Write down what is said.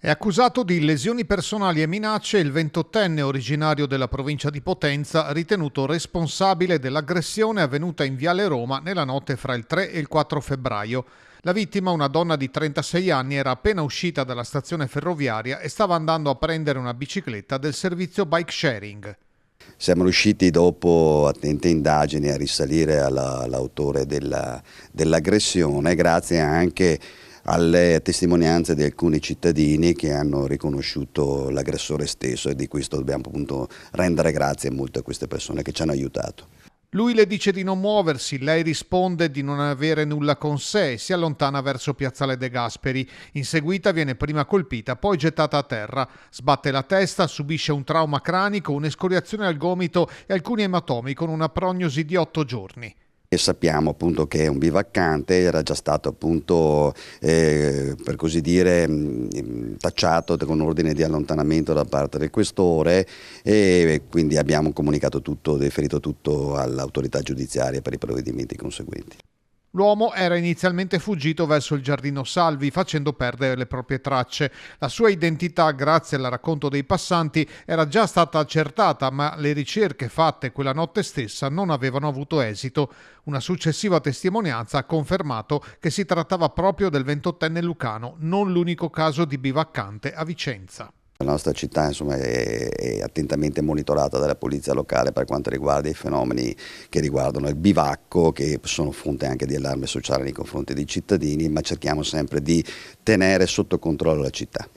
È accusato di lesioni personali e minacce il 28enne originario della provincia di Potenza, ritenuto responsabile dell'aggressione avvenuta in Viale Roma nella notte fra il 3 e il 4 febbraio. La vittima, una donna di 36 anni, era appena uscita dalla stazione ferroviaria e stava andando a prendere una bicicletta del servizio bike sharing. Siamo riusciti dopo attente indagini a risalire all'autore dell'aggressione, grazie anche alle testimonianze di alcuni cittadini che hanno riconosciuto l'aggressore stesso, e di questo dobbiamo appunto rendere grazie molto a queste persone che ci hanno aiutato. Lui le dice di non muoversi, lei risponde di non avere nulla con sé e si allontana verso Piazzale De Gasperi. Inseguita viene prima colpita, poi gettata a terra. Sbatte la testa, subisce un trauma cranico, un'escoriazione al gomito e alcuni ematomi con una prognosi di 8 giorni. E sappiamo appunto che è un bivaccante, era già stato appunto per così dire tacciato con ordine di allontanamento da parte del questore, e quindi abbiamo comunicato tutto, deferito tutto all'autorità giudiziaria per i provvedimenti conseguenti. L'uomo era inizialmente fuggito verso il giardino Salvi, facendo perdere le proprie tracce. La sua identità, grazie al racconto dei passanti, era già stata accertata, ma le ricerche fatte quella notte stessa non avevano avuto esito. Una successiva testimonianza ha confermato che si trattava proprio del 28enne lucano, non l'unico caso di bivaccante a Vicenza. La nostra città insomma, è attentamente monitorata dalla polizia locale per quanto riguarda i fenomeni che riguardano il bivacco, che sono fonte anche di allarme sociale nei confronti dei cittadini, ma cerchiamo sempre di tenere sotto controllo la città.